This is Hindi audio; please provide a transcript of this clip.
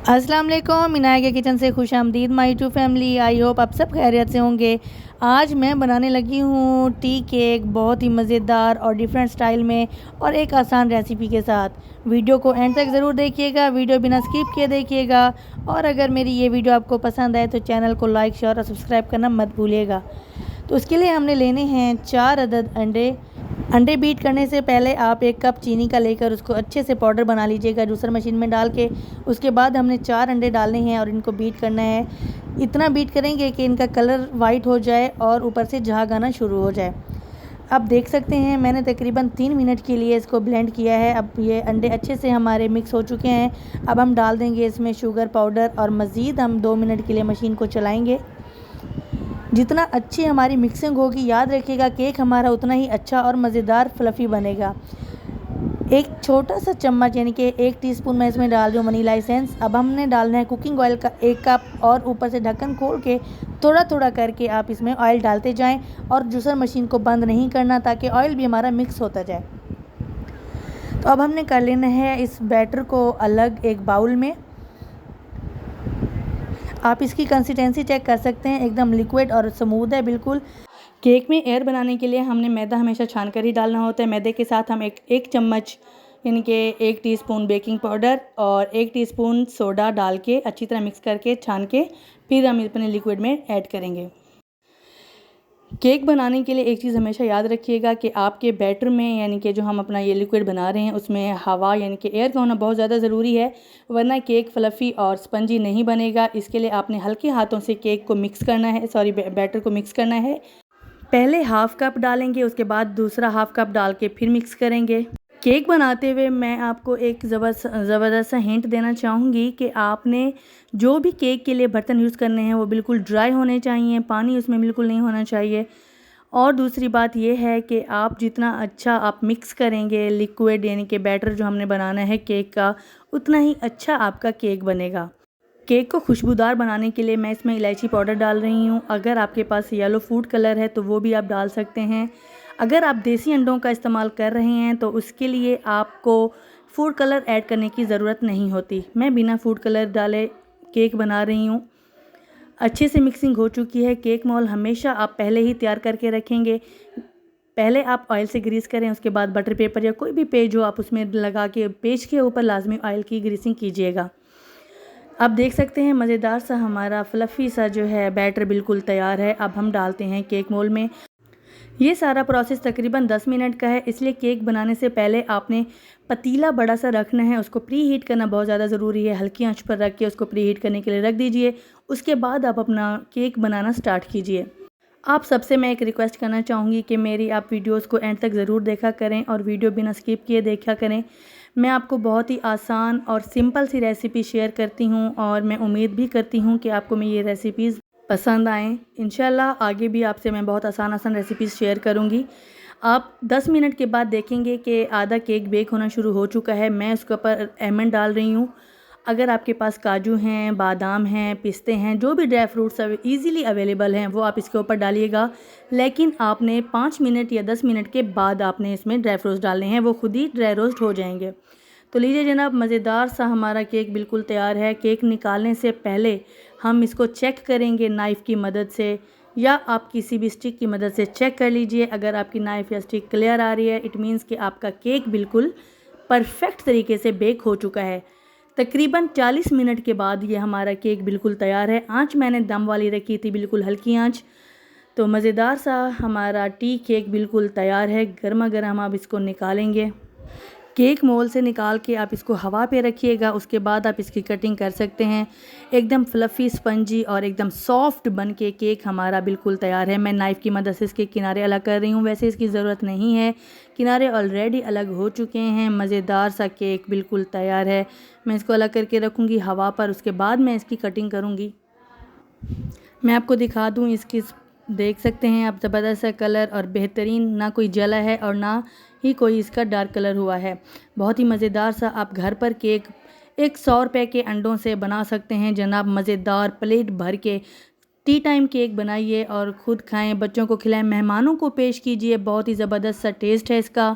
अस्सलाम वालेकुम, मीनाया के किचन से खुश आमदीद my YouTube family. I hope आप सब खैरियत से होंगे। आज मैं बनाने लगी हूँ टी केक, बहुत ही मज़ेदार और डिफरेंट स्टाइल में और एक आसान रेसिपी के साथ। वीडियो को एंड तक ज़रूर देखिएगा, वीडियो बिना स्किप किए देखिएगा। और अगर मेरी ये वीडियो आपको पसंद आए तो चैनल को लाइक, शेयर और सब्सक्राइब करना मत भूलिएगा। तो उसके लिए हमने लेने हैं 4 अदद अंडे बीट करने से पहले आप 1 कप चीनी का लेकर उसको अच्छे से पाउडर बना लीजिएगा जूसर मशीन में डाल के। उसके बाद हमने 4 अंडे डालने हैं और इनको बीट करना है। इतना बीट करेंगे कि इनका कलर वाइट हो जाए और ऊपर से झाग आना शुरू हो जाए। अब देख सकते हैं मैंने तकरीबन 3 मिनट के लिए इसको ब्लेंड किया है। अब ये अंडे अच्छे से हमारे मिक्स हो चुके हैं। अब हम डाल देंगे इसमें शुगर पाउडर और मज़ीद हम 2 मिनट के लिए मशीन को चलाएँगे। जितना अच्छी हमारी मिक्सिंग होगी, याद रखिएगा केक हमारा उतना ही अच्छा और मज़ेदार फ्लफ़ी बनेगा। एक छोटा सा चम्मच यानी कि 1 टीस्पून मैं इसमें डाल रही हूँ वनीला एसेंस। अब हमने डालना है कुकिंग ऑयल का 1 कप और ऊपर से ढक्कन खोल के थोड़ा थोड़ा करके आप इसमें ऑयल डालते जाएं और जूसर मशीन को बंद नहीं करना ताकि ऑयल भी हमारा मिक्स होता जाए। तो अब हमने कर लेना है इस बैटर को अलग एक बाउल में। आप इसकी कंसिस्टेंसी चेक कर सकते हैं, एकदम लिक्विड और स्मूथ है बिल्कुल। केक में एयर बनाने के लिए हमने मैदा हमेशा छान कर ही डालना होता है। मैदे के साथ हम एक चम्मच यानी कि 1 टीस्पून बेकिंग पाउडर और 1 टीस्पून सोडा डाल के अच्छी तरह मिक्स करके छान के फिर हम अपने लिक्विड में ऐड करेंगे। केक बनाने के लिए एक चीज़ हमेशा याद रखिएगा कि आपके बैटर में यानी कि जो हम अपना ये लिक्विड बना रहे हैं उसमें हवा यानी कि एयर का होना बहुत ज़्यादा ज़रूरी है, वरना केक फ्लफ़ी और स्पंजी नहीं बनेगा। इसके लिए आपने हल्के हाथों से केक को मिक्स करना है, बैटर को मिक्स करना है। पहले हाफ़ कप डालेंगे, उसके बाद दूसरा हाफ़ कप डाल के फिर मिक्स करेंगे। केक बनाते हुए मैं आपको एक ज़बरदस्त सा हिंट देना चाहूँगी कि आपने जो भी केक के लिए बर्तन यूज़ करने हैं वो बिल्कुल ड्राई होने चाहिए, पानी उसमें बिल्कुल नहीं होना चाहिए। और दूसरी बात ये है कि आप जितना अच्छा आप मिक्स करेंगे लिक्विड यानी कि बैटर जो हमने बनाना है केक का, उतना ही अच्छा आपका केक बनेगा। केक को खुशबूदार बनाने के लिए मैं इसमें इलायची पाउडर डाल रही हूँ। अगर आपके पास येलो फूड कलर है तो वो भी आप डाल सकते हैं। अगर आप देसी अंडों का इस्तेमाल कर रहे हैं तो उसके लिए आपको फूड कलर ऐड करने की ज़रूरत नहीं होती। मैं बिना फूड कलर डाले केक बना रही हूँ। अच्छे से मिक्सिंग हो चुकी है। केक मोल्ड हमेशा आप पहले ही तैयार करके रखेंगे। पहले आप ऑयल से ग्रीस करें, उसके बाद बटर पेपर या कोई भी पेज हो आप उसमें लगा के पेज के ऊपर लाजमी ऑयल की ग्रीसिंग कीजिएगा। आप देख सकते हैं मज़ेदार सा हमारा फ्लफ़ी सा जो है बैटर बिल्कुल तैयार है। अब हम डालते हैं केक मोल्ड में। ये सारा प्रोसेस तकरीबन 10 मिनट का है, इसलिए केक बनाने से पहले आपने पतीला बड़ा सा रखना है, उसको प्री हीट करना बहुत ज़्यादा ज़रूरी है। हल्की आंच पर रख के उसको प्री हीट करने के लिए रख दीजिए। उसके बाद आप अपना केक बनाना स्टार्ट कीजिए। आप सबसे मैं एक रिक्वेस्ट करना चाहूँगी कि मेरी आप वीडियोस को एंड तक ज़रूर देखा करें और वीडियो बिना स्किप किए देखा करें। मैं आपको बहुत ही आसान और सिंपल सी रेसिपी शेयर करती हूँ और मैं उम्मीद भी करती हूँ कि आपको मैं ये रेसिपीज़ पसंद आएँ। इंशाल्लाह आगे भी आपसे मैं बहुत आसान रेसिपीज़ शेयर करूँगी। आप 10 मिनट के बाद देखेंगे कि आधा केक बेक होना शुरू हो चुका है। मैं उसके ऊपर आलमंड डाल रही हूँ। अगर आपके पास काजू हैं, बादाम हैं, पिस्ते हैं, जो भी ड्राई फ्रूट्स ईज़िली अवेलेबल हैं वो आप इसके ऊपर डालिएगा। लेकिन आपने 5 मिनट या 10 मिनट के बाद आपने इसमें ड्राई फ्रूट्स डालने हैं, वो खुद ही ड्राई रोस्ट हो जाएंगे। तो लीजिए जनाब, मज़ेदार सा हमारा केक बिल्कुल तैयार है। केक निकालने से पहले हम इसको चेक करेंगे नाइफ़ की मदद से, या आप किसी भी स्टिक की मदद से चेक कर लीजिए। अगर आपकी नाइफ़ या स्टिक क्लियर आ रही है, इट मीन्स कि आपका केक बिल्कुल परफेक्ट तरीके से बेक हो चुका है। तकरीबन 40 मिनट के बाद ये हमारा केक बिल्कुल तैयार है। आंच मैंने दम वाली रखी थी, बिल्कुल हल्की आंच। तो मज़ेदार सा हमारा टी केक बिल्कुल तैयार है। गर्मा गर्म आप इसको निकालेंगे। केक मोल्ड से निकाल के आप इसको हवा पे रखिएगा, उसके बाद आप इसकी कटिंग कर सकते हैं। एकदम फ्लफ़ी, स्पंजी और एकदम सॉफ्ट बन के केक हमारा बिल्कुल तैयार है। मैं नाइफ़ की मदद से इसके किनारे अलग कर रही हूँ, वैसे इसकी ज़रूरत नहीं है, किनारे ऑलरेडी अलग हो चुके हैं। मज़ेदार सा केक बिल्कुल तैयार है। मैं इसको अलग करके रखूँगी हवा पर, उसके बाद मैं इसकी कटिंग करूँगी। मैं आपको दिखा दूँ इसकी, देख सकते हैं आप ज़बरदस्त सा कलर और बेहतरीन, ना कोई जला है और ना ही कोई इसका डार्क कलर हुआ है। बहुत ही मज़ेदार सा आप घर पर केक 100 रुपये के अंडों से बना सकते हैं जनाब। मज़ेदार प्लेट भर के टी टाइम केक बनाइए और ख़ुद खाएं, बच्चों को खिलाएं, मेहमानों को पेश कीजिए। बहुत ही ज़बरदस्त सा टेस्ट है इसका